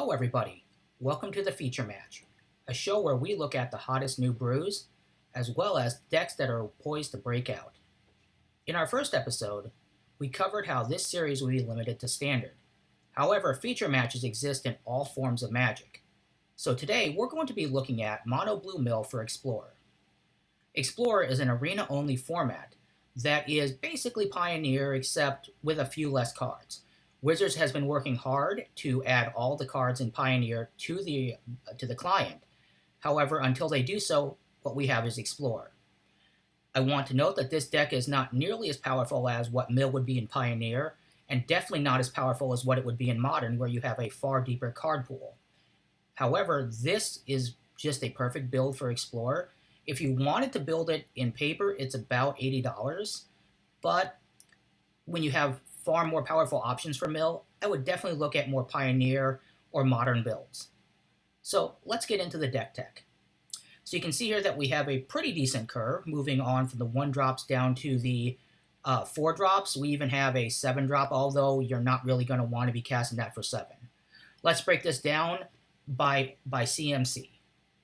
Hello everybody, welcome to the Feature Match, a show where we look at the hottest new brews, as well as decks that are poised to break out. In our first episode, we covered how this series will be limited to Standard. However, feature matches exist in all forms of Magic. So today, we're going to be looking at Mono Blue Mill for Explorer. Explorer is an arena-only format that is basically Pioneer except with a few less cards. Wizards has been working hard to add all the cards in Pioneer to the client. However, until they do so, what we have is Explorer. I want to note that this deck is not nearly as powerful as what Mill would be in Pioneer, and definitely not as powerful as what it would be in Modern, where you have a far deeper card pool. However, this is just a perfect build for Explorer. If you wanted to build it in paper, it's about $80, but when you have far more powerful options for Mill, I would definitely look at more Pioneer or Modern builds. So let's get into the deck tech. So you can see here that we have a pretty decent curve, moving on from the 1-drops down to the 4-drops. We even have a 7-drop, although you're not really going to want to be casting that for 7. Let's break this down by CMC.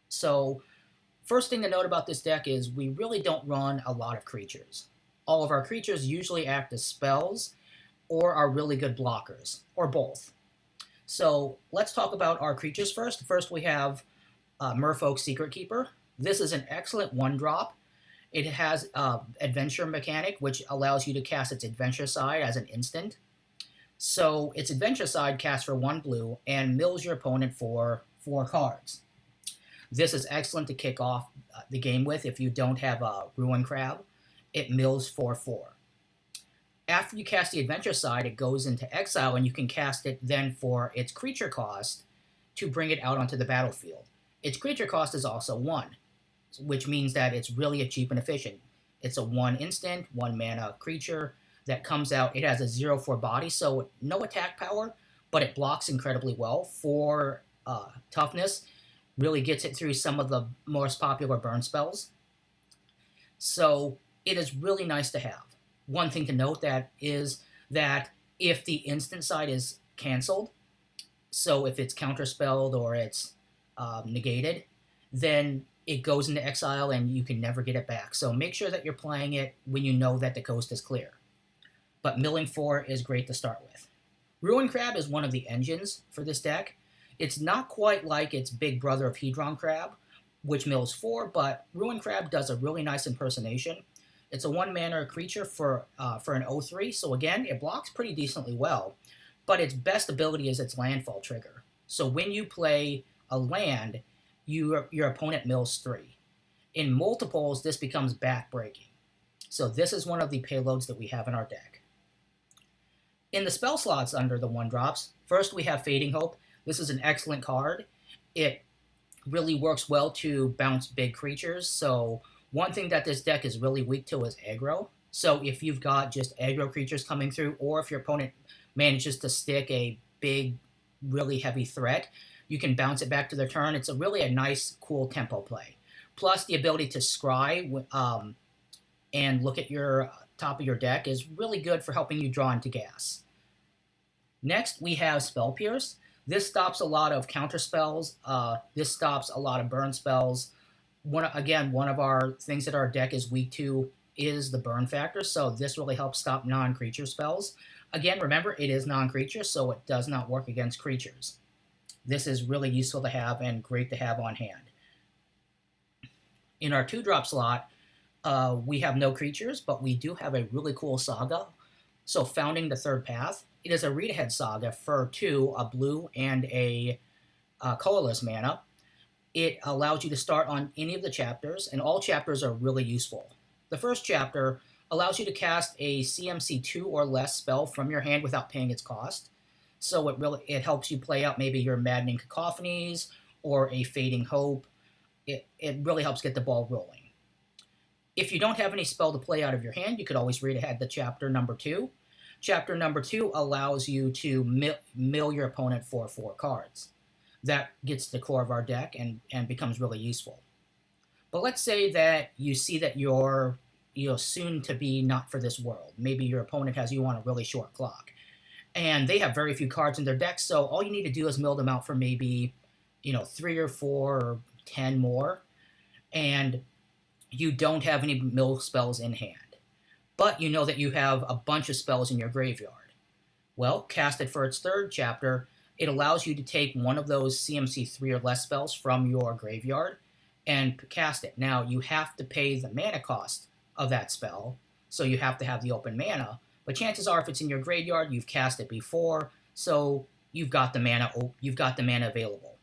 So first thing to note about this deck is we really don't run a lot of creatures. All of our creatures usually act as spells or are really good blockers, or both. So let's talk about our creatures first. First we have Merfolk Secret Keeper. This is an excellent 1-drop. It has Adventure mechanic, which allows you to cast its Adventure side as an instant. So its Adventure side casts for 1 blue and mills your opponent for 4 cards. This is excellent to kick off the game with if you don't have a Ruin Crab. It mills for 4. After you cast the Adventure side, it goes into exile, and you can cast it then for its creature cost to bring it out onto the battlefield. Its creature cost is also 1, which means that it's really a cheap and efficient. It's a 1 instant, 1 mana creature that comes out. It has a 0/4 body, so no attack power, but it blocks incredibly well. For toughness, really gets it through some of the most popular burn spells. So it is really nice to have. One thing to note is that if the instant side is cancelled, so if it's counterspelled or it's negated, then it goes into exile and you can never get it back. So make sure that you're playing it when you know that the coast is clear. But milling 4 is great to start with. Ruin Crab is one of the engines for this deck. It's not quite like its big brother of Hedron Crab, which mills 4, but Ruin Crab does a really nice impersonation. It's a 1-mana creature for an 0/3, so again, it blocks pretty decently well, but its best ability is its landfall trigger. So when you play a land, your opponent mills 3. In multiples, this becomes backbreaking. So this is one of the payloads that we have in our deck. In the spell slots under the 1-drops, first we have Fading Hope. This is an excellent card. It really works well to bounce big creatures, so one thing that this deck is really weak to is aggro. So if you've got just aggro creatures coming through, or if your opponent manages to stick a big, really heavy threat, you can bounce it back to their turn. It's really a nice, cool tempo play. Plus, the ability to scry and look at your top of your deck is really good for helping you draw into gas. Next, we have Spell Pierce. This stops a lot of counter spells. This stops a lot of burn spells. One of our things that our deck is weak to is the burn factor, so this really helps stop non-creature spells. Again, remember, it is non-creature, so it does not work against creatures. This is really useful to have and great to have on hand. In our 2-drop slot, we have no creatures, but we do have a really cool saga. So Founding the Third Path. It is a read-ahead saga for 2, a blue and a colorless mana. It allows you to start on any of the chapters, and all chapters are really useful. The first chapter allows you to cast a CMC 2 or less spell from your hand without paying its cost. So it helps you play out maybe your Maddening Cacophonies or a Fading Hope. It really helps get the ball rolling. If you don't have any spell to play out of your hand, you could always read ahead to chapter number 2. Chapter number 2 allows you to mill your opponent for 4 cards. That gets to the core of our deck and becomes really useful. But let's say that you see that you're soon to be not for this world. Maybe your opponent has you on a really short clock. and they have very few cards in their deck, so all you need to do is mill them out for maybe, 3 or 4 or 10 more, and you don't have any mill spells in hand. But you know that you have a bunch of spells in your graveyard. Well, Cast It for its third chapter, it allows you to take one of those CMC 3 or less spells from your graveyard and cast it. Now, you have to pay the mana cost of that spell, so you have to have the open mana, but chances are if it's in your graveyard, you've cast it before, so you've got the mana available.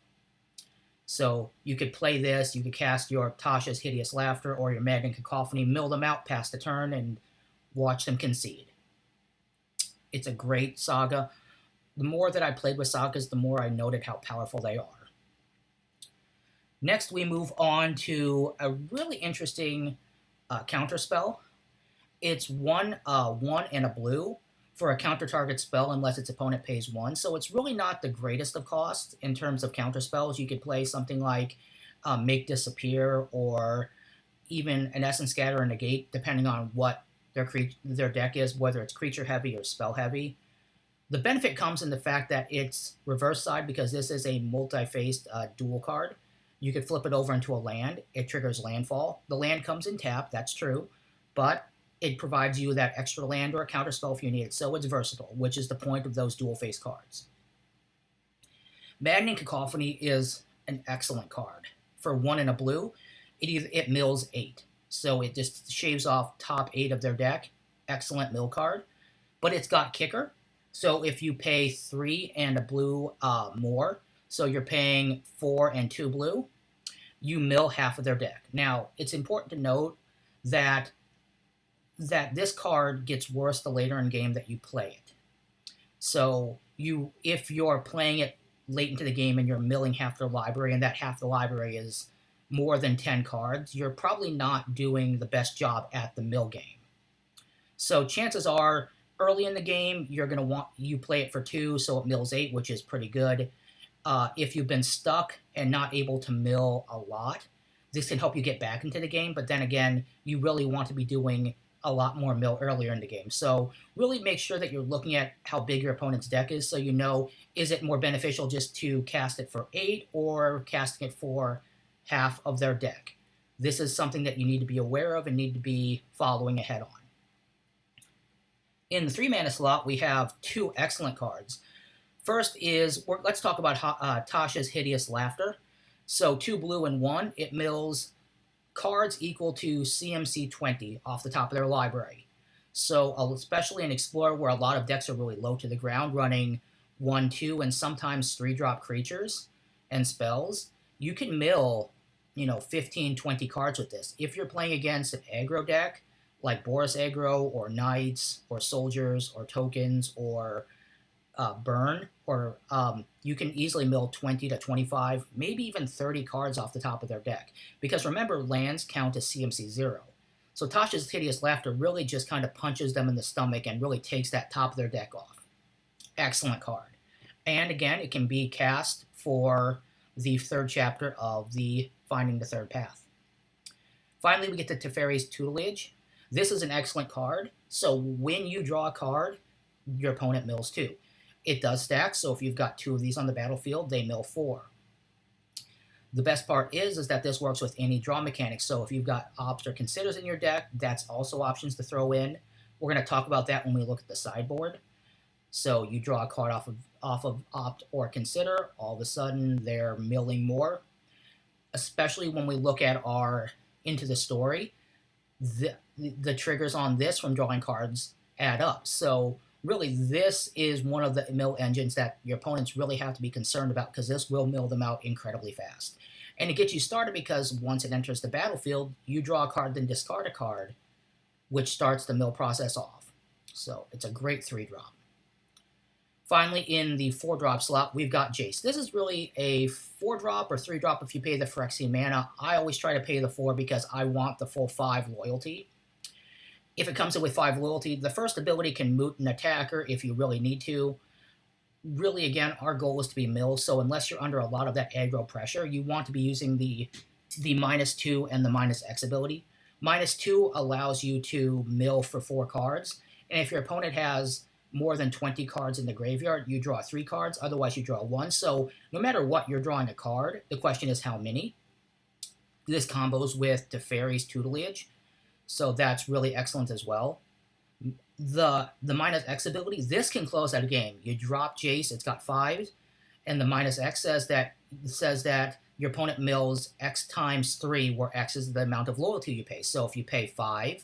So you could play this, you could cast your Tasha's Hideous Laughter or your Maddening Cacophony, mill them out past the turn, and watch them concede. It's a great saga. The more that I played with sagas, the more I noted how powerful they are. Next, we move on to a really interesting counter spell. It's one and a blue for a counter target spell unless its opponent pays 1. So it's really not the greatest of cost in terms of counter spells. You could play something like Make Disappear or even an Essence Scatter and Negate, depending on what their deck is, whether it's creature heavy or spell heavy. The benefit comes in the fact that it's reverse side because this is a multi-faced dual card. You could flip it over into a land. It triggers landfall. The land comes in tap, that's true, but it provides you that extra land or a counter spell if you need it, so it's versatile, which is the point of those dual-face cards. Maddening Cacophony is an excellent card. For 1 and a blue, it mills 8. So it just shaves off top 8 of their deck. Excellent mill card. But it's got kicker. So if you pay 3 and a blue more, so you're paying 4 and 2 blue, you mill half of their deck. Now, it's important to note that this card gets worse the later in game that you play it. So if you're playing it late into the game and you're milling half their library, and that half the library is more than 10 cards, you're probably not doing the best job at the mill game. So chances are, early in the game, you play it for 2, so it mills 8, which is pretty good. If you've been stuck and not able to mill a lot, this can help you get back into the game, but then again, you really want to be doing a lot more mill earlier in the game. So really make sure that you're looking at how big your opponent's deck is so you know, is it more beneficial just to cast it for 8 or casting it for half of their deck? This is something that you need to be aware of and need to be following ahead on. In the 3 mana slot, we have 2 excellent cards. First is, let's talk about Tasha's Hideous Laughter. So 2 blue and 1, it mills cards equal to CMC 20 off the top of their library. So especially in Explorer, where a lot of decks are really low to the ground, running 1, 2, and sometimes 3-drop creatures and spells, you can mill 15, 20 cards with this. If you're playing against an aggro deck, like Boros aggro, or Knights, or Soldiers, or Tokens, or Burn, or you can easily mill 20 to 25, maybe even 30 cards off the top of their deck. Because remember, lands count as CMC 0. So Tasha's Hideous Laughter really just kind of punches them in the stomach and really takes that top of their deck off. Excellent card. And again, it can be cast for the 3rd chapter of the Finding the Third Path. Finally, we get to Teferi's Tutelage. This is an excellent card, so when you draw a card, your opponent mills 2. It does stack, so if you've got 2 of these on the battlefield, they mill 4. The best part is that this works with any draw mechanic, so if you've got Opt or Considers in your deck, that's also options to throw in. We're going to talk about that when we look at the sideboard. So you draw a card off of Opt or Consider, all of a sudden they're milling more. Especially when we look at our Into the Story, the triggers on this from drawing cards add up. So really, this is one of the mill engines that your opponents really have to be concerned about, because this will mill them out incredibly fast. And it gets you started because once it enters the battlefield, you draw a card, then discard a card, which starts the mill process off. So it's a great 3-drop. Finally, in the 4-drop slot, we've got Jace. This is really a 4-drop or 3-drop if you pay the Phyrexian mana. I always try to pay the 4 because I want the full 5 loyalty. If it comes in with 5 loyalty, the first ability can moot an attacker if you really need to. Really, again, our goal is to be milled, so unless you're under a lot of that aggro pressure, you want to be using the -2 and the -X ability. -2 allows you to mill for 4 cards, and if your opponent has more than 20 cards in the graveyard, you draw 3 cards. Otherwise, you draw 1. So no matter what, you're drawing a card. The question is how many. This combos with Teferi's Tutelage, so that's really excellent as well. The minus X ability, this can close out a game. You drop Jace, it's got 5, and the minus X says that your opponent mills X times 3, where X is the amount of loyalty you pay. So if you pay 5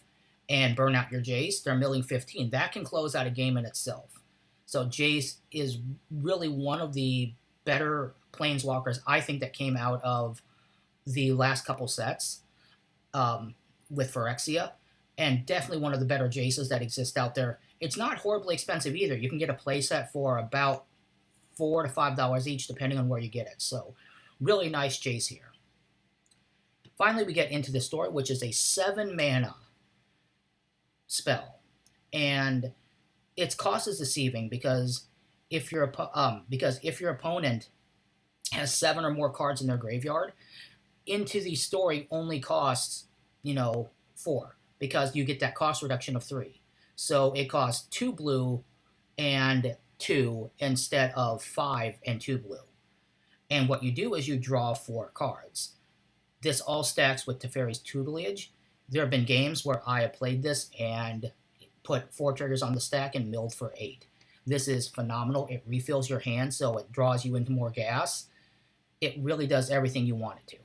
and burn out your Jace, they're milling 15. That can close out a game in itself. So Jace is really one of the better Planeswalkers, I think, that came out of the last couple sets with Phyrexia, and definitely one of the better Jaces that exist out there. It's not horribly expensive either. You can get a playset for about $4 to $5 each, depending on where you get it. So really nice Jace here. Finally, we get into the story, which is a 7 mana spell, and its cost is deceiving because if your opponent has 7 or more cards in their graveyard, Into the Story only costs 4, because you get that cost reduction of 3. So it costs 2 blue and 2 instead of 5 and 2 blue. And what you do is you draw 4 cards. This all stacks with Teferi's Tutelage. There have been games where I have played this and put 4 triggers on the stack and milled for 8. This is phenomenal. It refills your hand, so it draws you into more gas. It really does everything you want it to.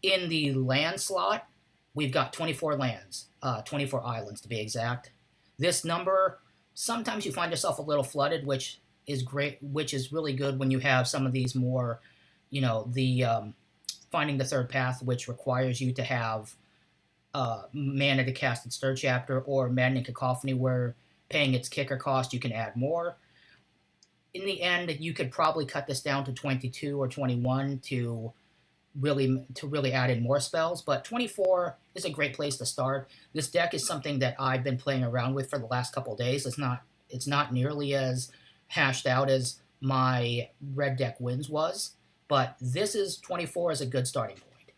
In the land slot, we've got 24 lands, 24 islands to be exact. This number, sometimes you find yourself a little flooded, which is great, which is really good when you have some of these more, finding the third path, which requires you to have mana to cast its third chapter, or Maddening Cacophony, where paying its kicker cost, you can add more. In the end, you could probably cut this down to 22 or 21 to really add in more spells, but 24 is a great place to start. This deck is something that I've been playing around with for the last couple of days. It's not nearly as hashed out as my red deck wins was, but 24 is a good starting point.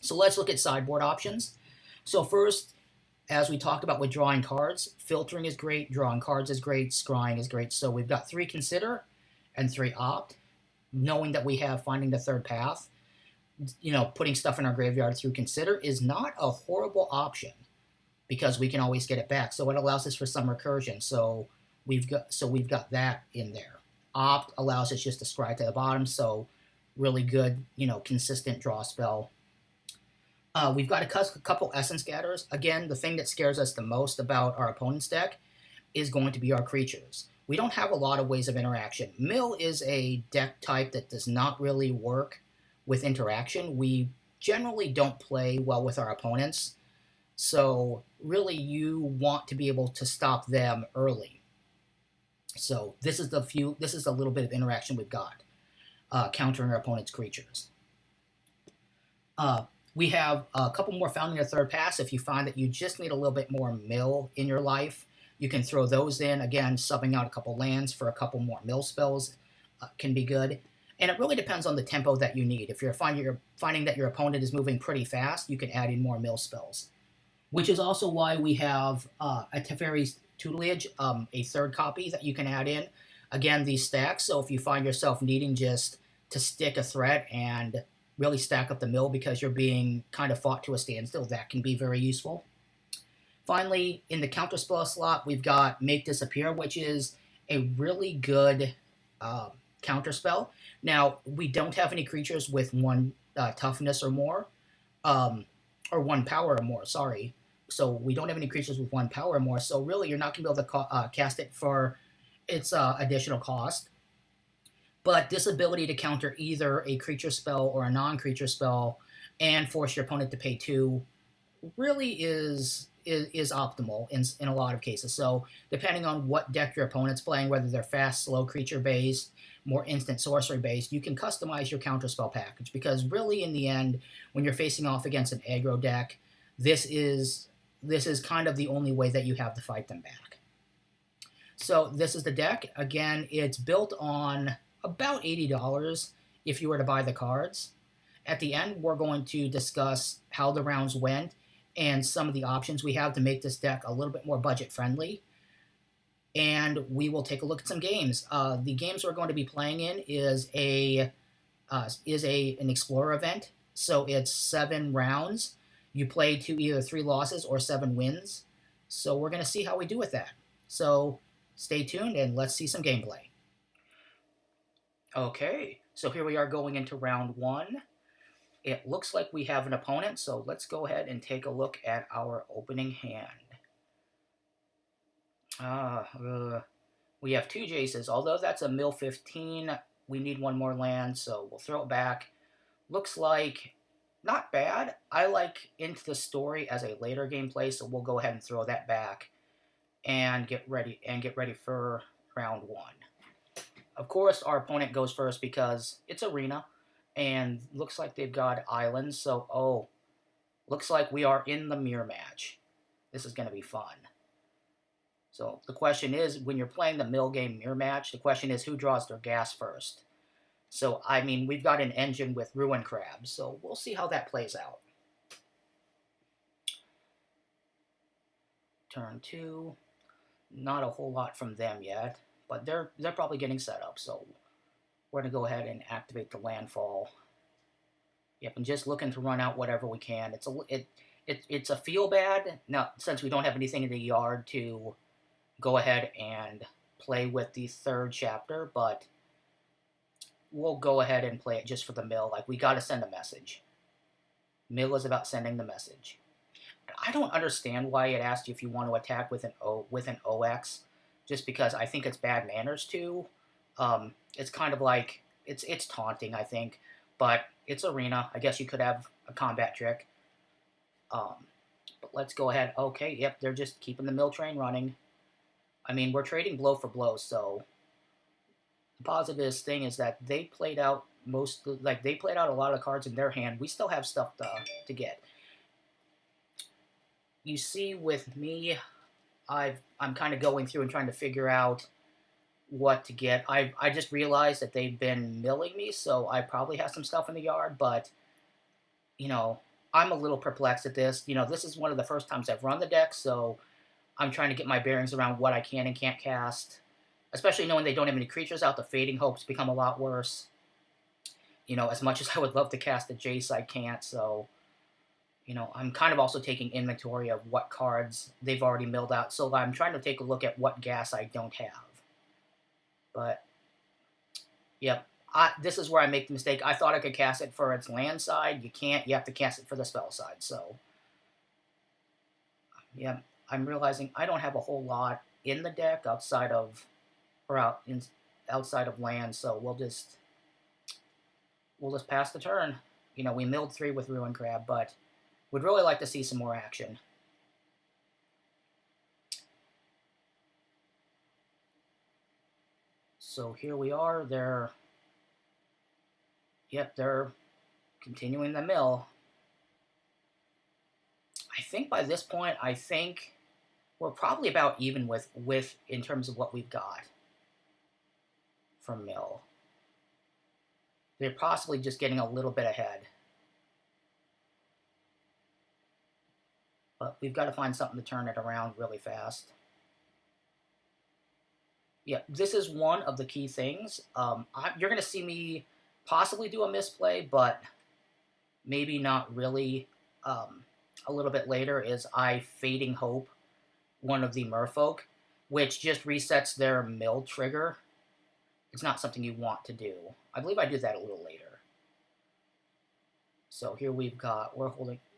So let's look at sideboard options. So first, as we talked about with drawing cards, filtering is great, drawing cards is great, scrying is great. So we've got 3 consider and 3 opt. Knowing that we have finding the third path, putting stuff in our graveyard through consider is not a horrible option, because we can always get it back. So it allows us for some recursion. So we've got that in there. Opt allows us just to scry to the bottom. So really good, consistent draw spell. We've got a couple Essence Gatherers. Again, the thing that scares us the most about our opponent's deck is going to be our creatures. We don't have a lot of ways of interaction. Mill is a deck type that does not really work with interaction. We generally don't play well with our opponents. So really you want to be able to stop them early. So this is a little bit of interaction we've got, countering our opponent's creatures. We have a couple more Founding the Third Pass. If you find that you just need a little bit more mill in your life, you can throw those in. Again, subbing out a couple lands for a couple more mill spells can be good. And it really depends on the tempo that you need. If you're finding that your opponent is moving pretty fast, you can add in more mill spells. Which is also why we have a Teferi's Tutelage, a third copy that you can add in. Again, these stacks, so if you find yourself needing just to stick a threat and really stack up the mill because you're being kind of fought to a standstill, that can be very useful. Finally, in the counterspell slot, we've got Make Disappear, which is a really good counterspell. Now, we don't have any creatures with 1 toughness or more, or 1 power or more, sorry. So we don't have any creatures with 1 power or more, so really you're not going to be able to cast it for its additional cost. But this ability to counter either a creature spell or a non-creature spell and force your opponent to pay 2 really is optimal in a lot of cases. So depending on what deck your opponent's playing, whether they're fast, slow, creature-based, more instant sorcery-based, you can customize your counterspell package, because really in the end, when you're facing off against an aggro deck, this is kind of the only way that you have to fight them back. So this is the deck. Again, it's built on about $80 if you were to buy the cards. At the end, we're going to discuss how the rounds went and some of the options we have to make this deck a little bit more budget friendly. and we will take a look at some games. The games we're going to be playing in is an Explorer event, so it's 7 rounds. You play to either 3 losses or 7 wins. So we're going to see how we do with that. So stay tuned and let's see some gameplay. Okay, so here we are going into round 1. It looks like we have an opponent, so let's go ahead and take a look at our opening hand. We have 2 Jaces. Although that's a mill 15, we need 1 more land, so we'll throw it back. Looks like not bad. I like Into the Story as a later gameplay, so we'll go ahead and throw that back and get ready for round 1. Of course, our opponent goes first because it's arena, and looks like they've got islands. So, looks like we are in the mirror match. This is going to be fun. So the question is, when you're playing the mill game mirror match, the question is who draws their gas first. So, I mean, we've got an engine with ruin crabs, so we'll see how that plays out. Turn 2. Not a whole lot from them yet, but they're probably getting set up, so we're going to go ahead and activate the landfall. Yep, and just looking to run out whatever we can. It's a feel bad, now, since we don't have anything in the yard to go ahead and play with the 3rd chapter, but we'll go ahead and play it just for the mill. Like, we got to send a message. Mill is about sending the message. I don't understand why it asked you if you want to attack with an OX, just because I think it's bad manners too. It's kind of like it's taunting, I think, but it's arena. I guess you could have a combat trick. But let's go ahead. Okay, yep, they're just keeping the mill train running. I mean, we're trading blow for blow, so the positive thing is that they played out they played out a lot of cards in their hand. We still have stuff to get. You see, with me, I'm kind of going through and trying to figure out what to get. I just realized that they've been milling me, so I probably have some stuff in the yard, but, I'm a little perplexed at this. This is one of the first times I've run the deck, so I'm trying to get my bearings around what I can and can't cast, especially knowing they don't have any creatures out. The Fading Hope's become a lot worse. As much as I would love to cast a Jace, I can't, so I'm kind of also taking inventory of what cards they've already milled out, so I'm trying to take a look at what gas I don't have. But, yep, this is where I make the mistake. I thought I could cast it for its land side. You can't. You have to cast it for the spell side, so, yeah, I'm realizing I don't have a whole lot in the deck outside of land, so we'll just pass the turn. We milled 3 with Ruin Crab, but would really like to see some more action. So here we are. They're continuing the mill. I think by this point, we're probably about even with in terms of what we've got from mill. They're possibly just getting a little bit ahead. But we've got to find something to turn it around really fast. Yeah, this is one of the key things. You're going to see me possibly do a misplay, but maybe not really. A little bit later is I Fading Hope one of the merfolk, which just resets their mill trigger. It's not something you want to do. I believe I do that a little later. So here we've got,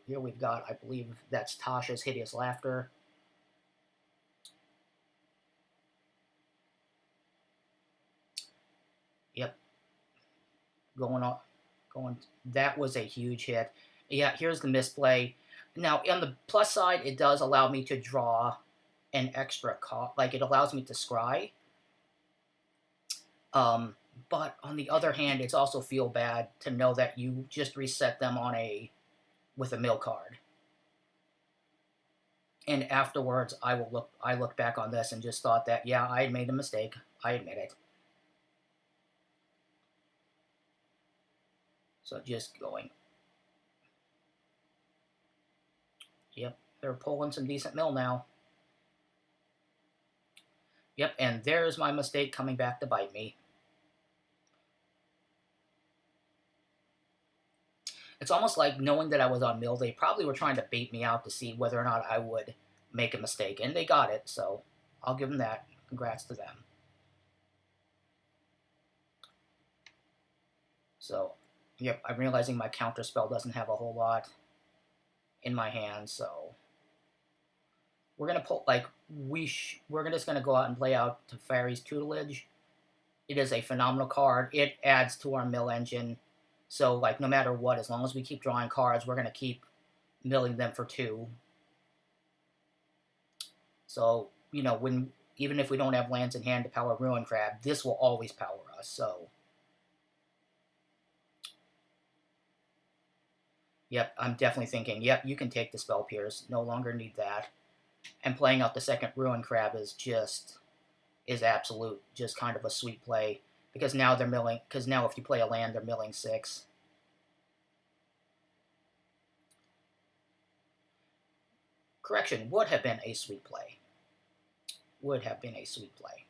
I believe that's Tasha's Hideous Laughter. Yep. That was a huge hit. Yeah, here's the misplay. Now, on the plus side, it does allow me to draw an extra card. Like, it allows me to scry. But on the other hand, it's also feel bad to know that you just reset them with a mill card. And afterwards, I look back on this and just thought that, yeah, I had made a mistake. I admit it. So just going. Yep, they're pulling some decent mill now. Yep, and there's my mistake coming back to bite me. It's almost like knowing that I was on mill, they probably were trying to bait me out to see whether or not I would make a mistake, and they got it, so I'll give them that. Congrats to them. So, yep, I'm realizing my counter spell doesn't have a whole lot in my hand, so we're gonna pull like we're just gonna go out and play out Teferi's Tutelage. It is a phenomenal card. It adds to our mill engine. So like no matter what, as long as we keep drawing cards, we're gonna keep milling them for 2. So even if we don't have lands in hand to power Ruin Crab, this will always power us. So yep, I'm definitely thinking, yep, you can take the Spell Pierce. No longer need that. And playing out the second Ruin Crab is absolute, just kind of a sweet play. Because now they're milling, because now if you play a land, they're milling 6. Correction, would have been a sweet play. Would have been a sweet play.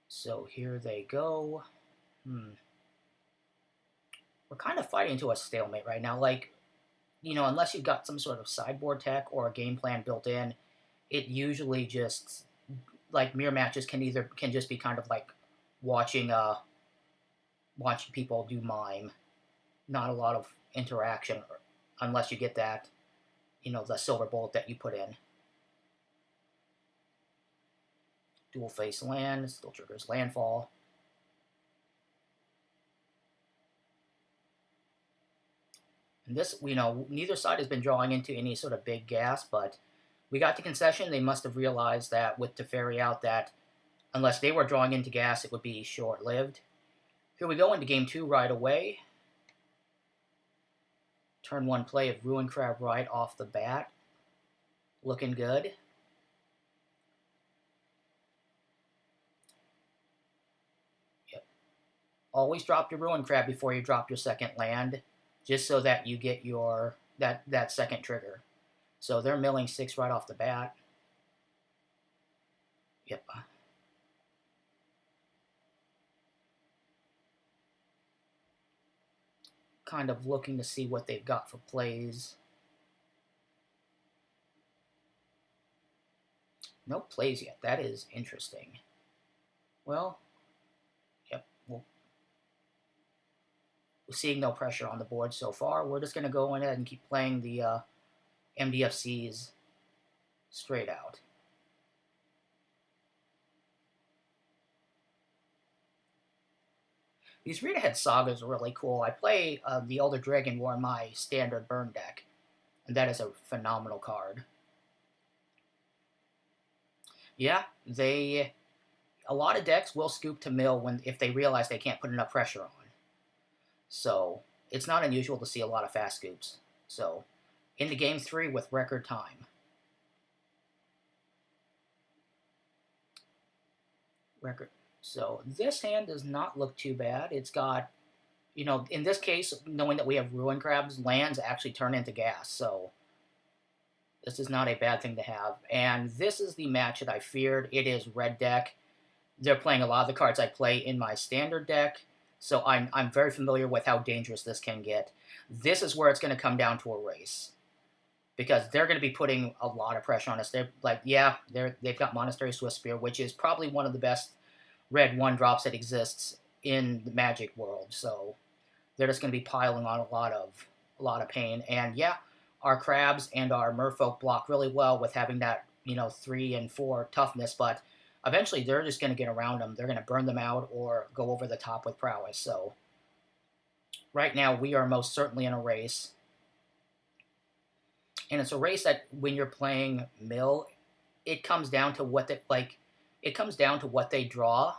So here they go. We're kind of fighting to a stalemate right now. Like, unless you've got some sort of sideboard tech or a game plan built in, it usually just, like, mirror matches can just be kind of like watching people do mime. Not a lot of interaction unless you get that, the silver bullet that you put in. Dual face land, still triggers landfall. And this, neither side has been drawing into any sort of big gas, but we got the concession. They must have realized that with Teferi out that unless they were drawing into gas, it would be short-lived. Here we go into game 2 right away. Turn 1 play of Ruin Crab right off the bat. Looking good. Yep. Always drop your Ruin Crab before you drop your second land, just so that you get your that second trigger. So they're milling 6 right off the bat. Yep. Kind of looking to see what they've got for plays. No plays yet. That is interesting. Well, yep. We're seeing no pressure on the board so far. We're just going to go ahead and keep playing the MDFCs straight out. These read-ahead sagas are really cool. I play the Elder Dragon War in my standard burn deck, and that is a phenomenal card. Yeah, a lot of decks will scoop to mill if they realize they can't put enough pressure on. So it's not unusual to see a lot of fast scoops. So into game 3 with record time. So this hand does not look too bad. It's got, in this case, knowing that we have Ruin Crabs, lands actually turn into gas. So this is not a bad thing to have. And this is the match that I feared. It is red deck. They're playing a lot of the cards I play in my standard deck. So I'm very familiar with how dangerous this can get. This is where it's going to come down to a race. Because they're going to be putting a lot of pressure on us. They're like, yeah, they've got Monastery Swift Spear, which is probably one of the best red 1-drops that exists in the Magic world. So they're just going to be piling on a lot of pain. And yeah, our crabs and our merfolk block really well with having that 3 and 4 toughness, but eventually they're just going to get around them. They're going to burn them out or go over the top with prowess. So right now we are most certainly in a race. And it's a race that when you're playing mill, it comes down to what they draw,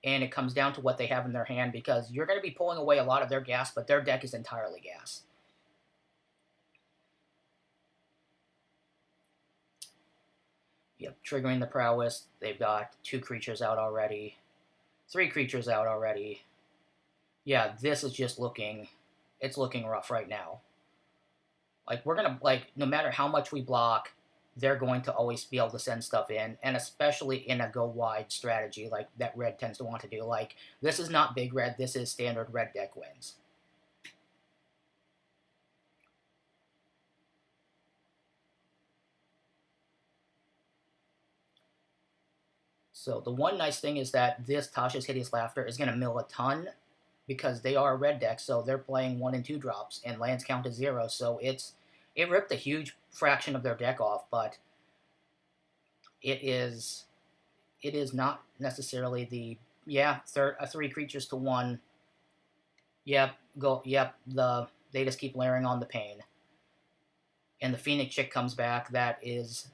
and it comes down to what they have in their hand, because you're going to be pulling away a lot of their gas, but their deck is entirely gas. Yep, triggering the prowess. They've got 2 creatures out already, 3 creatures out already. Yeah, this is just looking rough right now. Like, we're gonna, like, no matter how much we block, they're going to always be able to send stuff in, and especially in a go wide strategy like that red tends to want to do. Like, this is not big red, this is standard red deck wins. So the one nice thing is that this Tasha's Hideous Laughter is going to mill a ton because they are a red deck, so they're playing 1 and 2 drops, and lands count as 0, so it ripped a huge fraction of their deck off, but it is not necessarily the, yeah, 3 creatures to 1. Yep, they just keep layering on the pain. And the Phoenix Chick comes back, that is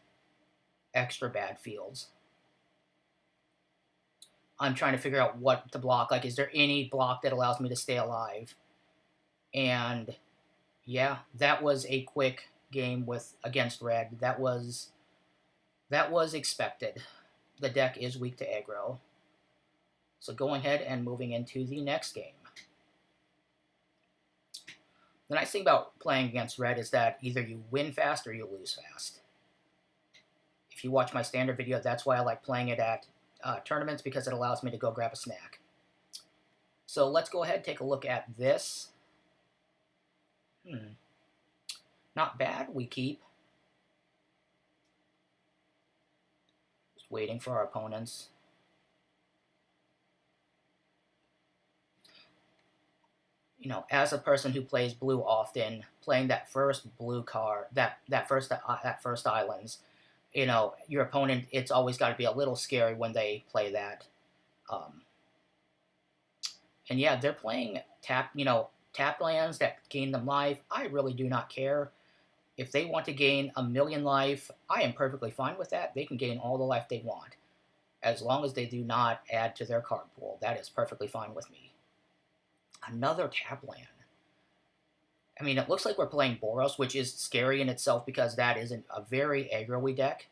extra bad fields. I'm trying to figure out what to block. Like, is there any block that allows me to stay alive? And yeah, that was a quick game against red. That was expected. The deck is weak to aggro. So going ahead and moving into the next game. The nice thing about playing against red is that either you win fast or you lose fast. If you watch my standard video, that's why I like playing it at tournaments, because it allows me to go grab a snack. So let's go ahead and take a look at this. Not bad. We keep. Just waiting for our opponents. You know, as a person who plays blue often, playing that first blue card, that first islands, you know, your opponent, it's always got to be a little scary when they play that. And yeah, they're playing tap lands that gain them life. I really do not care. If they want to gain 1,000,000 life, I am perfectly fine with that. They can gain all the life they want. As long as they do not add to their card pool, that is perfectly fine with me. Another tap land. I mean, it looks like we're playing Boros, which is scary in itself because that isn't a very aggro-y deck.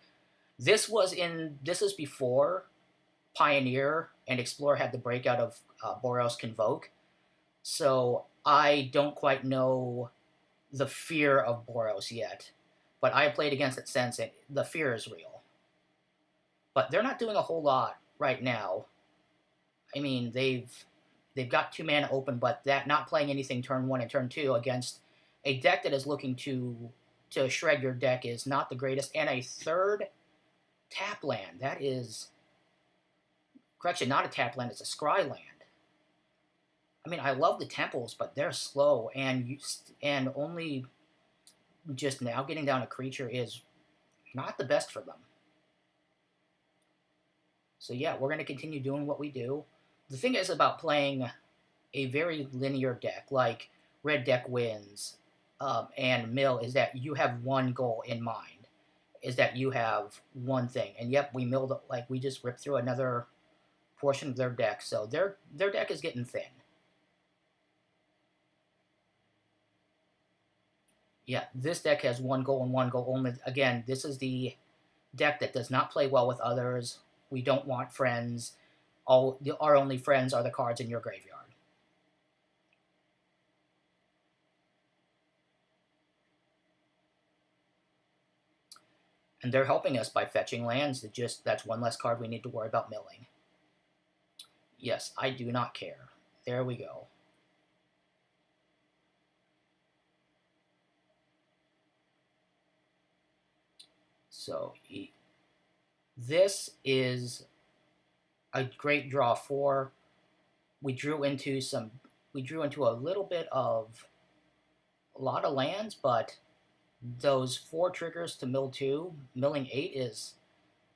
This is before Pioneer and Explorer had the breakout of Boros Convoke. So I don't quite know the fear of Boros yet. But I have played against it since, and the fear is real. But they're not doing a whole lot right now. I mean, they've got 2 mana open, but that not playing anything turn 1 and turn 2 against a deck that is looking to shred your deck is not the greatest. And a third tap land, that is, correction, not a tap land, it's a scry land. I mean, I love the temples, but they're slow, and only just now getting down a creature is not the best for them. So yeah, we're going to continue doing what we do. The thing is about playing a very linear deck, like red deck wins and mill, is that you have one goal in mind, is that you have one thing. And yep, we milled, like, we just ripped through another portion of their deck, so their deck is getting thin. Yeah, this deck has one goal and one goal only. Again, this is the deck that does not play well with others. We don't want friends. Our only friends are the cards in your graveyard. And they're helping us by fetching lands. That's one less card we need to worry about milling. Yes, I do not care. There we go. So this is a great draw 4. We drew into a little bit of a lot of lands, but those 4 triggers to mill 2, milling 8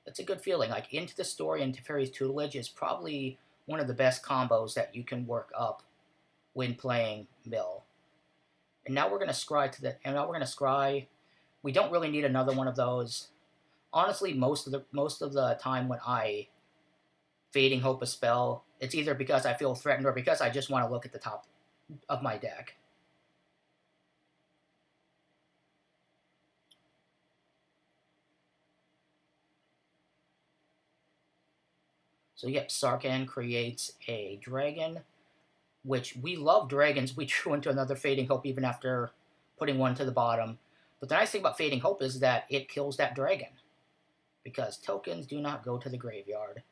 that's a good feeling. Like, Into the Story and Teferi's Tutelage is probably one of the best combos that you can work up when playing mill. And now we're going to scry We don't really need another one of those. Honestly, most of the time when I Fading Hope a spell, it's either because I feel threatened or because I just want to look at the top of my deck. So yep, Sarkhan creates a dragon, which we love dragons. We drew into another Fading Hope even after putting one to the bottom. But the nice thing about Fading Hope is that it kills that dragon. Because tokens do not go to the graveyard.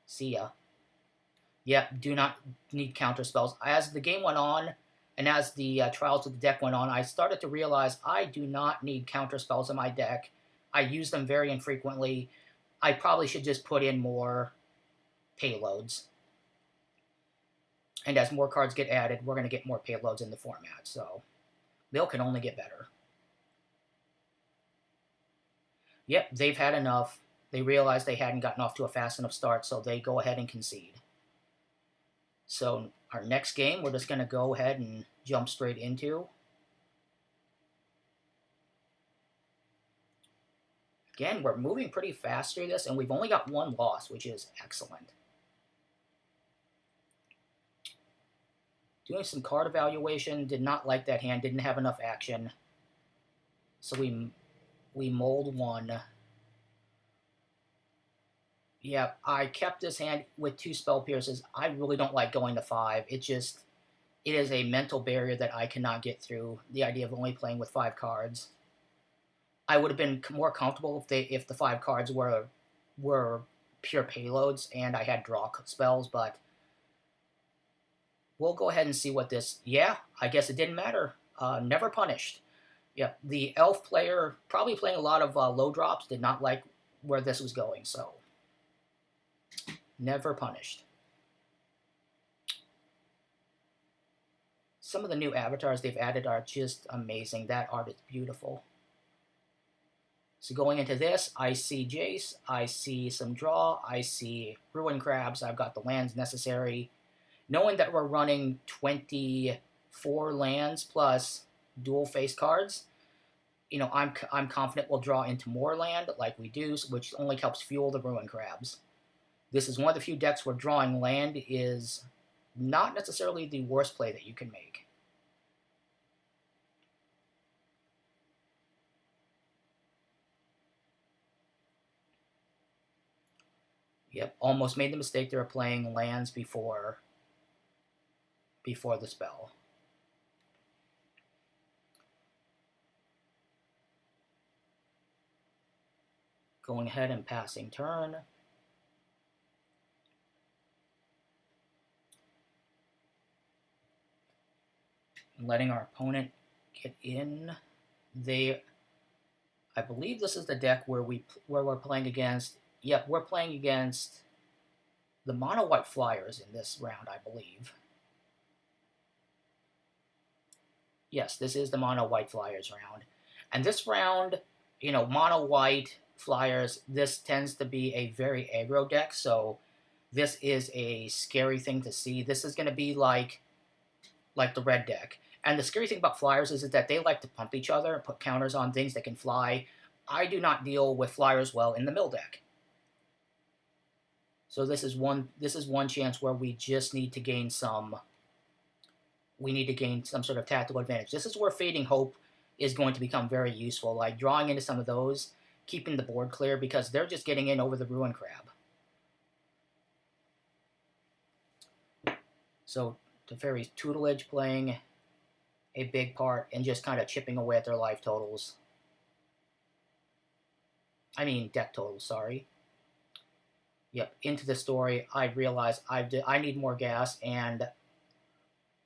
See ya. Yep, do not need counter spells. As the game went on, and as the trials of the deck went on, I started to realize I do not need counter spells in my deck. I use them very infrequently. I probably should just put in more payloads. And as more cards get added, we're going to get more payloads in the format. So, they can only get better. Yep, they've had enough. They realized they hadn't gotten off to a fast enough start, so they go ahead and concede. So our next game, we're just going to go ahead and jump straight into. Again, we're moving pretty fast through this, and we've only got one loss, which is excellent. Doing some card evaluation, did not like that hand, didn't have enough action. So we mold one. Yeah, I kept this hand with 2 Spell Pierces. I really don't like going to 5. It is a mental barrier that I cannot get through, the idea of only playing with 5 cards. I would have been more comfortable if the 5 cards were pure payloads and I had draw spells, but we'll go ahead and see what this... Yeah, I guess it didn't matter. Never punished. Yeah, the elf player, probably playing a lot of low drops, did not like where this was going, so... Never punished. Some of the new avatars they've added are just amazing. That art is beautiful. So going into this, I see Jace, I see some draw, I see Ruin Crabs, I've got the lands necessary. Knowing that we're running 24 lands plus dual face cards, you know, I'm confident we'll draw into more land like we do, which only helps fuel the Ruin Crabs. This is one of the few decks where drawing land is not necessarily the worst play that you can make. Yep, almost made the mistake they were playing lands before the spell. Going ahead and passing turn. Letting our opponent get in. I believe this is the deck where we're playing against. Yep, we're playing against the mono white Flyers in this round, I believe. Yes, this is the mono white Flyers round, and this round, you know, mono white Flyers. This tends to be a very aggro deck, so this is a scary thing to see. This is going to be like the red deck. And the scary thing about Flyers is that they like to pump each other and put counters on things that can fly. I do not deal with Flyers well in the mill deck. So this is one chance where we just need to gain some sort of tactical advantage. This is where Fading Hope is going to become very useful, like drawing into some of those, keeping the board clear, because they're just getting in over the Ruin Crab. So Teferi's tutelage playing a big part and just kind of chipping away at their life totals. I mean, deck totals, sorry. Yep, into the story, I realized I need more gas, and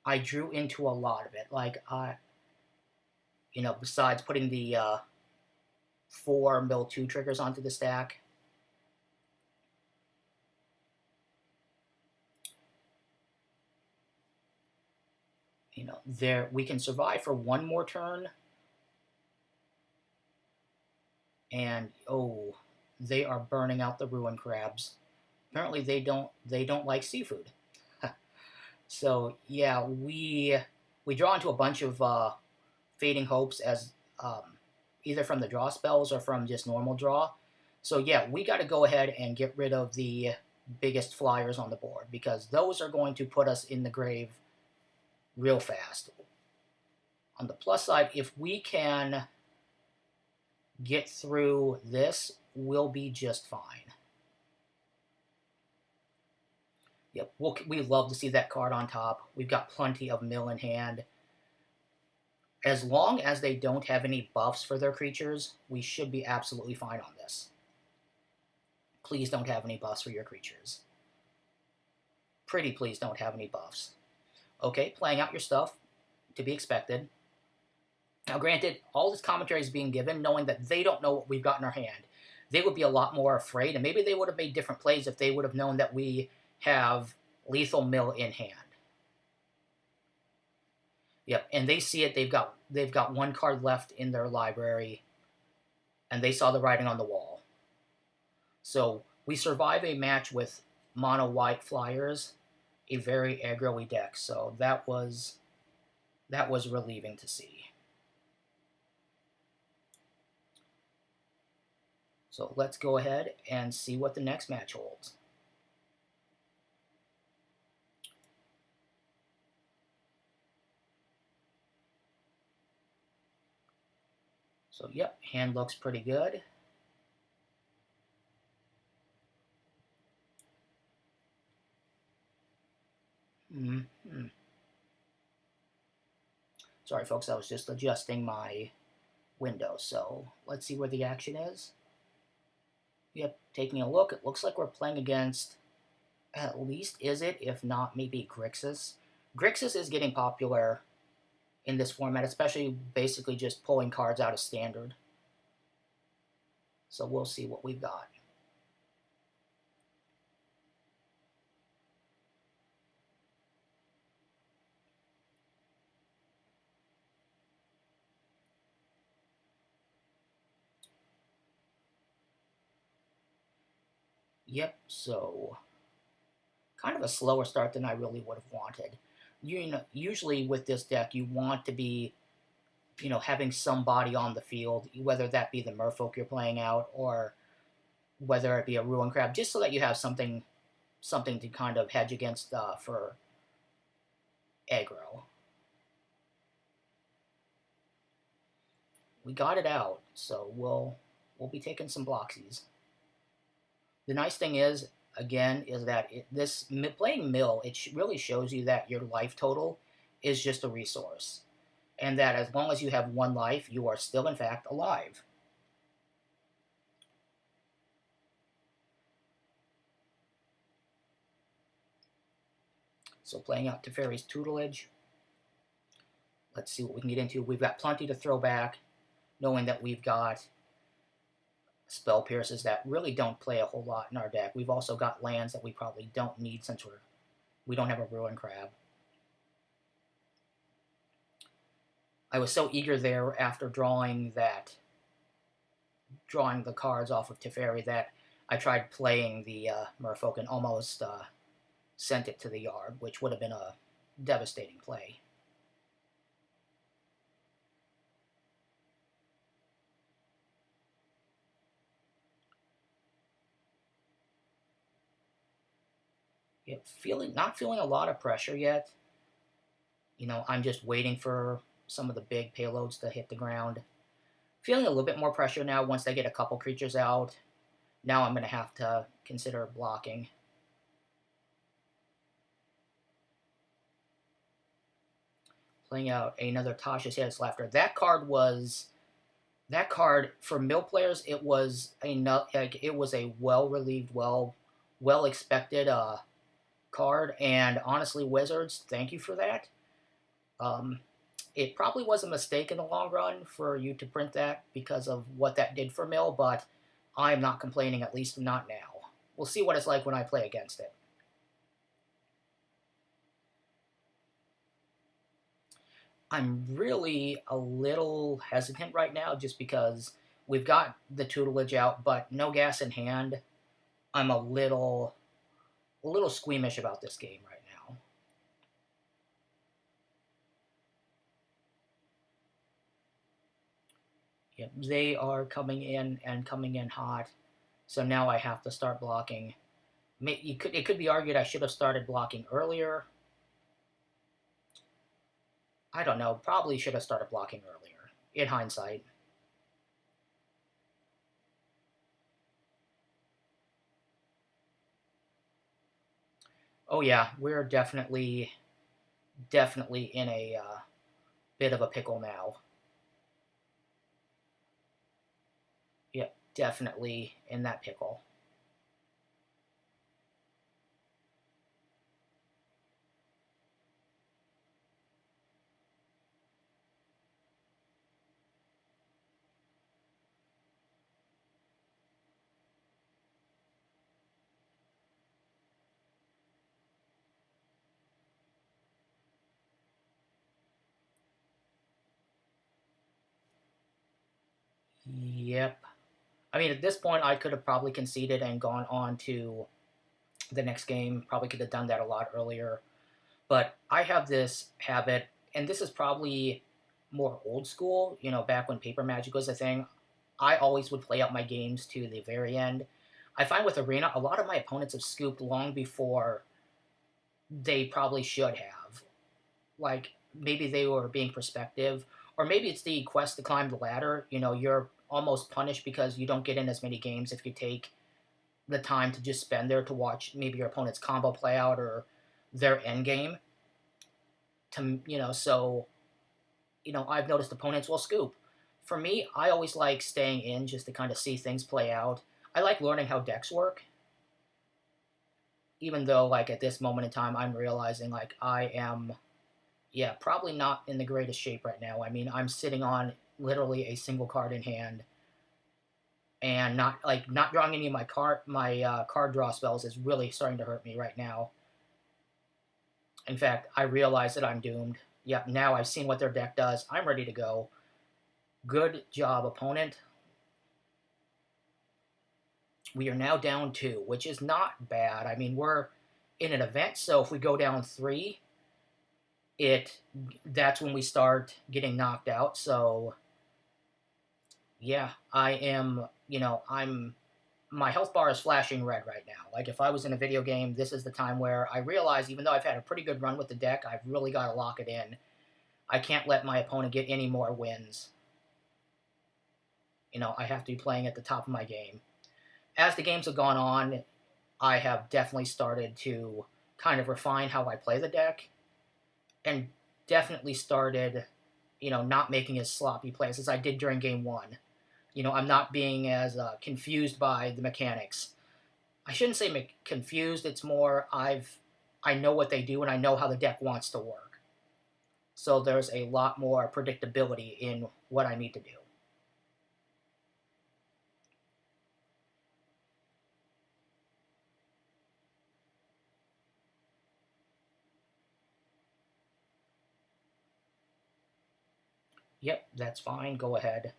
I drew into a lot of it. Like, you know, besides putting the 4 mill 2 triggers onto the stack. You know, we can survive for one more turn. And, oh, they are burning out the Ruin Crabs. Apparently they don't like seafood. So, yeah, we draw into a bunch of Fading Hopes as either from the draw spells or from just normal draw. So, yeah, we got to go ahead and get rid of the biggest Flyers on the board, because those are going to put us in the grave real fast. On the plus side, if we can get through this, we'll be just fine. Yep, we love to see that card on top. We've got plenty of mill in hand. As long as they don't have any buffs for their creatures, we should be absolutely fine on this. Please don't have any buffs for your creatures. Pretty please don't have any buffs. Okay, playing out your stuff, to be expected. Now, granted, all this commentary is being given knowing that they don't know what we've got in our hand. They would be a lot more afraid, and maybe they would have made different plays if they would have known that we have Lethal Mill in hand. Yep, and they see it. They've got one card left in their library, and they saw the writing on the wall. So we survive a match with mono white flyers, a very aggro-y deck. So that was relieving to see. So let's go ahead and see what the next match holds. So, yep, hand looks pretty good. Sorry, folks, I was just adjusting my window. So, let's see where the action is. Yep, taking a look, it looks like we're playing against, at least is it, if not maybe Grixis. Grixis is getting popular in this format, especially basically just pulling cards out of standard. So we'll see what we've got. Yep, so kind of a slower start than I really would have wanted. You know, usually with this deck, you want to be, you know, having somebody on the field, whether that be the Merfolk you're playing out or whether it be a Ruin Crab, just so that you have something to kind of hedge against for aggro. We got it out, so we'll be taking some Bloxies. The nice thing is, again, is that playing Mill, it really shows you that your life total is just a resource. And that as long as you have one life, you are still, in fact, alive. So playing out Teferi's Tutelage. Let's see what we can get into. We've got plenty to throw back, knowing that we've got Spell Pierces that really don't play a whole lot in our deck. We've also got lands that we probably don't need since we don't have a Ruin Crab. I was so eager there after drawing the cards off of Teferi that I tried playing the Merfolk and almost sent it to the yard, which would have been a devastating play. Not feeling a lot of pressure yet. You know, I'm just waiting for some of the big payloads to hit the ground. Feeling a little bit more pressure now once they get a couple creatures out. Now I'm going to have to consider blocking. Playing out another Tasha's Hideous Laughter. That card for mill players. It was a well relieved, well expected card, and honestly, Wizards, thank you for that. It probably was a mistake in the long run for you to print that because of what that did for Mill, but I'm not complaining, at least not now. We'll see what it's like when I play against it. I'm really a little hesitant right now just because we've got the tutelage out, but no gas in hand. I'm a little squeamish about this game right now. Yep, they are coming in hot. So now I have to start blocking. It could be argued I should have started blocking earlier. I don't know. Probably should have started blocking earlier, in hindsight. Oh yeah, we're definitely in a bit of a pickle now. Yep, definitely in that pickle. Yep. I mean, at this point, I could have probably conceded and gone on to the next game. Probably could have done that a lot earlier. But I have this habit, and this is probably more old school, back when paper magic was a thing. I always would play out my games to the very end. I find with Arena, a lot of my opponents have scooped long before they probably should have. Like, maybe they were being perspective, or maybe it's the quest to climb the ladder. You're almost punished because you don't get in as many games if you take the time to just spend there to watch maybe your opponent's combo play out or their end game. So I've noticed opponents will scoop. For me, I always like staying in just to kind of see things play out. I like learning how decks work, even though like at this moment in time, I'm realizing like I am, yeah, probably not in the greatest shape right now. I mean, I'm sitting on literally a single card in hand, and not drawing any of my card draw spells is really starting to hurt me right now. In fact, I realize that I'm doomed. Yep, now I've seen what their deck does. I'm ready to go. Good job, opponent. We are now down 2, which is not bad. I mean, we're in an event, so if we go down 3, that's when we start getting knocked out. So yeah, I am, my health bar is flashing red right now. Like if I was in a video game, this is the time where I realize even though I've had a pretty good run with the deck, I've really got to lock it in. I can't let my opponent get any more wins. I have to be playing at the top of my game. As the games have gone on, I have definitely started to kind of refine how I play the deck, and definitely started, not making as sloppy plays as I did during game 1. I'm not being as confused by the mechanics. I shouldn't say confused. It's more I know what they do and I know how the deck wants to work. So there's a lot more predictability in what I need to do. Yep, that's fine. Go ahead.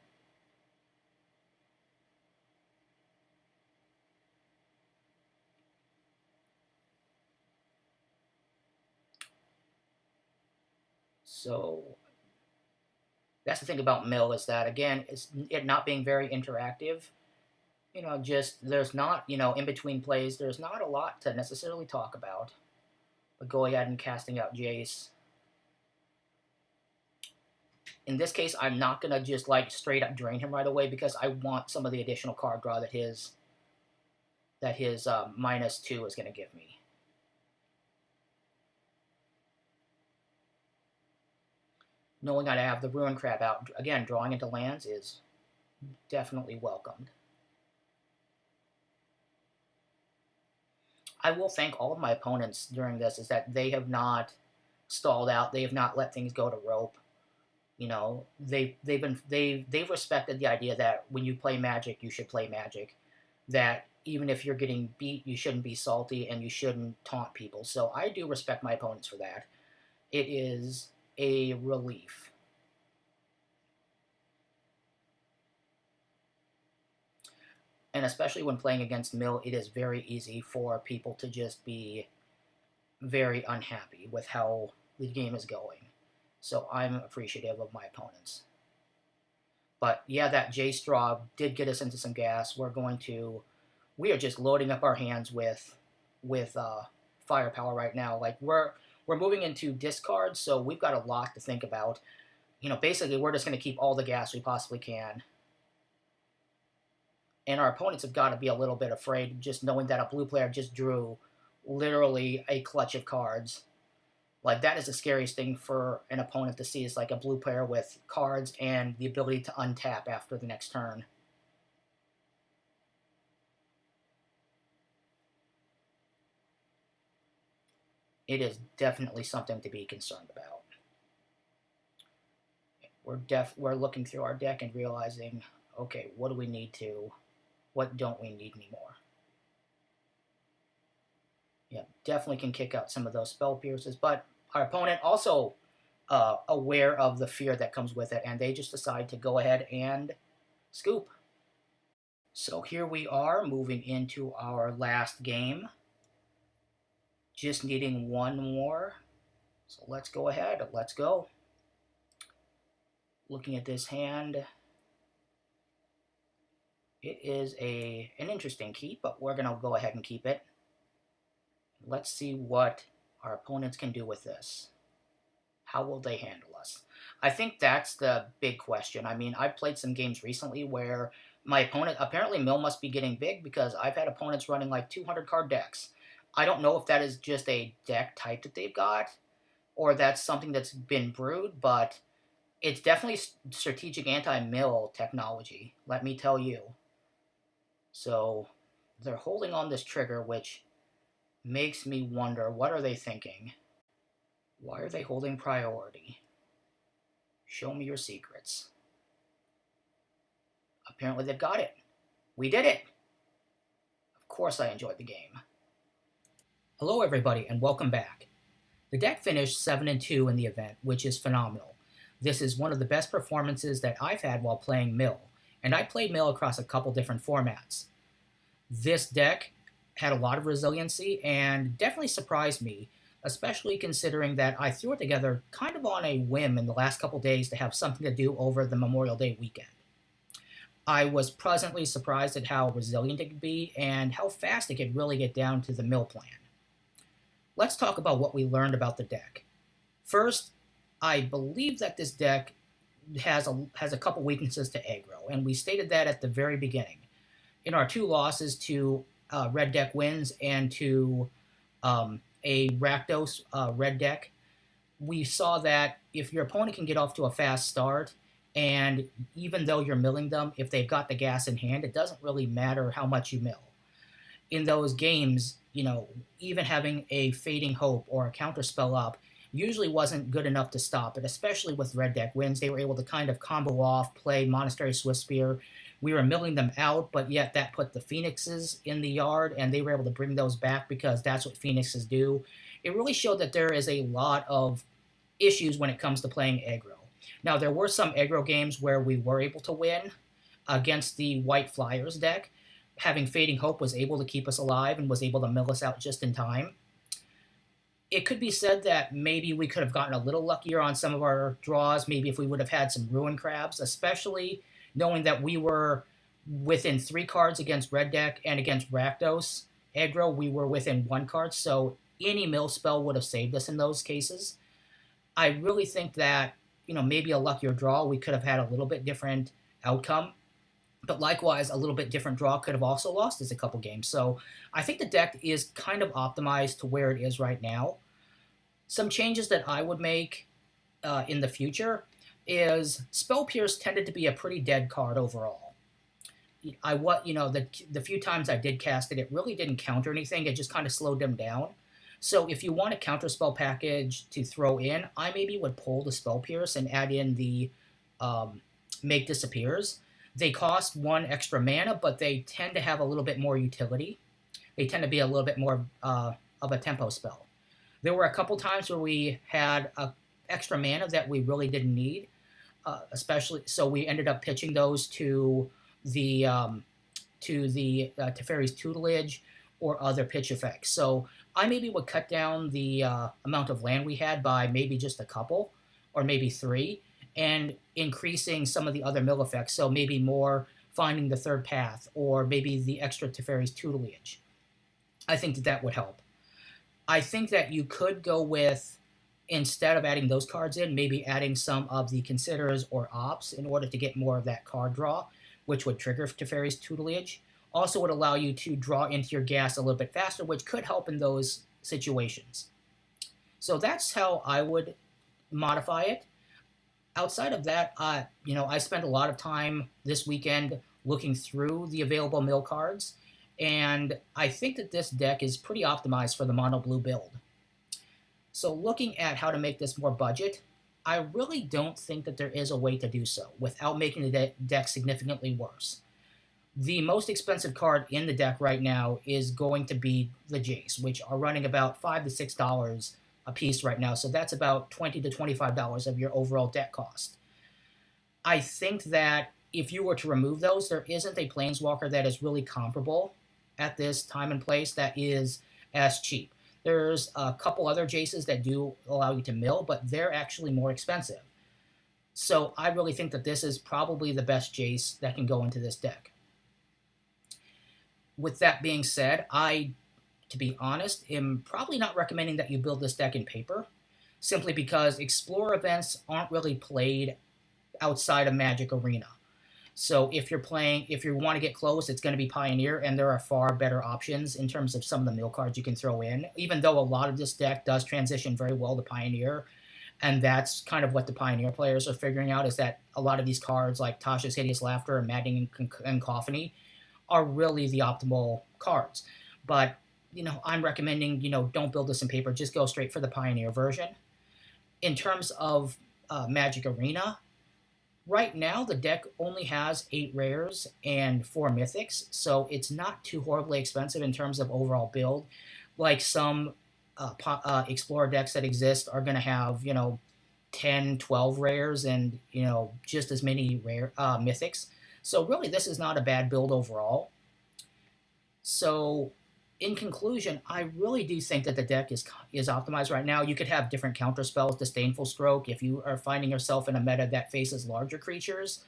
So that's the thing about Mill is that again, it not being very interactive. Just there's not in between plays. There's not a lot to necessarily talk about. But go ahead and casting out Jace. In this case, I'm not gonna just like straight up drain him right away because I want some of the additional card draw that his -2 is gonna give me. Knowing I have the Ruin Crab out again, drawing into lands is definitely welcomed. I will thank all of my opponents during this is that they have not stalled out. They have not let things go to rope. They've respected the idea that when you play Magic, you should play Magic. That even if you're getting beat, you shouldn't be salty and you shouldn't taunt people. So I do respect my opponents for that. It is a relief. And especially when playing against Mill, it is very easy for people to just be very unhappy with how the game is going. So I'm appreciative of my opponents. But yeah, that J-Straw did get us into some gas. We are just loading up our hands with firepower right now. Like we're moving into discards, so we've got a lot to think about. Basically we're just going to keep all the gas we possibly can. And our opponents have got to be a little bit afraid just knowing that a blue player just drew literally a clutch of cards. Like, that is the scariest thing for an opponent to see, is like a blue player with cards and the ability to untap after the next turn. It is definitely something to be concerned about. We're looking through our deck and realizing, okay, what do we need to, what don't we need anymore? Yeah, definitely can kick out some of those spell pierces, but our opponent also aware of the fear that comes with it, and they just decide to go ahead and scoop. So here we are, moving into our last game. Just needing one more. So let's go ahead. Let's go. Looking at this hand, it is an interesting keep, but we're going to go ahead and keep it. Let's see what our opponents can do with this. How will they handle us? I think that's the big question. I mean, I've played some games recently where my opponent, apparently Mill must be getting big, because I've had opponents running like 200 card decks. I don't know if that is just a deck type that they've got, or that's something that's been brewed, but it's definitely strategic anti-mill technology, let me tell you. So they're holding on this trigger, which makes me wonder, what are they thinking? Why are they holding priority? Show me your secrets. Apparently they've got it. We did it! Of course I enjoyed the game. Hello everybody, and welcome back. The deck finished 7-2 in the event, which is phenomenal. This is one of the best performances that I've had while playing Mill, and I played Mill across a couple different formats. This deck had a lot of resiliency and definitely surprised me, especially considering that I threw it together kind of on a whim in the last couple days to have something to do over the Memorial Day weekend. I was pleasantly surprised at how resilient it could be and how fast it could really get down to the Mill plan. Let's talk about what we learned about the deck. First, I believe that this deck has a couple weaknesses to aggro, and we stated that at the very beginning. In our 2 losses to red deck wins and to a Rakdos red deck, we saw that if your opponent can get off to a fast start, and even though you're milling them, if they've got the gas in hand, it doesn't really matter how much you mill. In those games, even having a Fading Hope or a counterspell up usually wasn't good enough to stop it, especially with red deck wins. They were able to kind of combo off, play Monastery Swiftspear. We were milling them out, but yet that put the Phoenixes in the yard, and they were able to bring those back because that's what Phoenixes do. It really showed that there is a lot of issues when it comes to playing aggro. Now, there were some aggro games where we were able to win against the White Flyers deck. Having Fading Hope was able to keep us alive and was able to mill us out just in time. It could be said that maybe we could have gotten a little luckier on some of our draws, maybe if we would have had some Ruin Crabs, especially knowing that we were within 3 cards against red deck and against Rakdos aggro, we were within 1 card, so any mill spell would have saved us in those cases. I really think that, maybe a luckier draw, we could have had a little bit different outcome. But likewise, a little bit different draw could have also lost us a couple games. So I think the deck is kind of optimized to where it is right now. Some changes that I would make in the future is Spell Pierce tended to be a pretty dead card overall. The few times I did cast it, it really didn't counter anything. It just kind of slowed them down. So if you want a counterspell package to throw in, I maybe would pull the Spell Pierce and add in the Make Disappears. They cost 1 extra mana, but they tend to have a little bit more utility. They tend to be a little bit more of a tempo spell. There were a couple times where we had extra mana that we really didn't need, especially so we ended up pitching those to the Teferi's Tutelage or other pitch effects. So I maybe would cut down the amount of land we had by maybe just a couple or maybe 3. And increasing some of the other mill effects, so maybe more finding the third path, or maybe the extra Teferi's Tutelage. I think that would help. I think that you could go with, instead of adding those cards in, maybe adding some of the Considerers or Ops in order to get more of that card draw, which would trigger Teferi's Tutelage. Also would allow you to draw into your gas a little bit faster, which could help in those situations. So that's how I would modify it. Outside of that, I spent a lot of time this weekend looking through the available mill cards, and I think that this deck is pretty optimized for the mono blue build. So looking at how to make this more budget, I really don't think that there is a way to do so without making the deck significantly worse. The most expensive card in the deck right now is going to be the Jace, which are running about $5 to $6 a piece right now. So that's about $20 to $25 of your overall deck cost. I think that if you were to remove those, there isn't a Planeswalker that is really comparable at this time and place that is as cheap. There's a couple other Jaces that do allow you to mill, but they're actually more expensive. So I really think that this is probably the best Jace that can go into this deck. With that being said, to be honest, am probably not recommending that you build this deck in paper, simply because Explorer events aren't really played outside of Magic Arena. So if you want to get close, it's going to be Pioneer, and there are far better options in terms of some of the mill cards you can throw in, even though a lot of this deck does transition very well to Pioneer. And that's kind of what the Pioneer players are figuring out, is that a lot of these cards, like Tasha's Hideous Laughter and Maddening Cacophony, are really the optimal cards. But, I'm recommending, don't build this in paper. Just go straight for the Pioneer version. In terms of Magic Arena, right now the deck only has 8 rares and 4 mythics, so it's not too horribly expensive in terms of overall build. Like some Explorer decks that exist are going to have, 10, 12 rares and, just as many rare mythics. So really, this is not a bad build overall. So in conclusion, I really do think that the deck is optimized right now. You could have different counter spells, Disdainful Stroke, if you are finding yourself in a meta that faces larger creatures.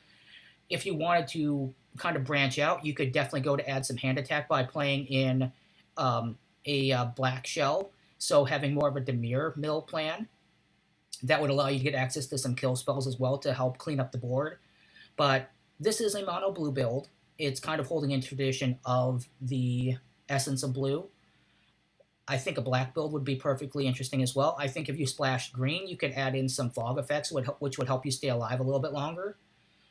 If you wanted to kind of branch out, you could definitely go to add some hand attack by playing in a black shell, so having more of a Dimir mill plan. That would allow you to get access to some kill spells as well to help clean up the board. But this is a mono blue build. It's kind of holding in tradition of the essence of blue. I think a black build would be perfectly interesting as well. I think if you splashed green, you could add in some fog effects, which would help you stay alive a little bit longer.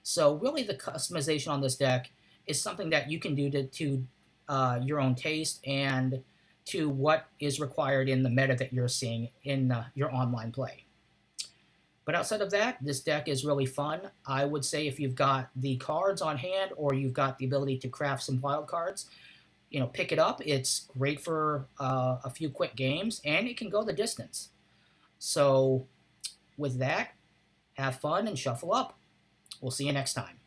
So really, the customization on this deck is something that you can do to your own taste and to what is required in the meta that you're seeing in your online play. But outside of that, this deck is really fun. I would say if you've got the cards on hand or you've got the ability to craft some wild cards, pick it up. It's great for a few quick games, and it can go the distance. So with that, have fun and shuffle up. We'll see you next time.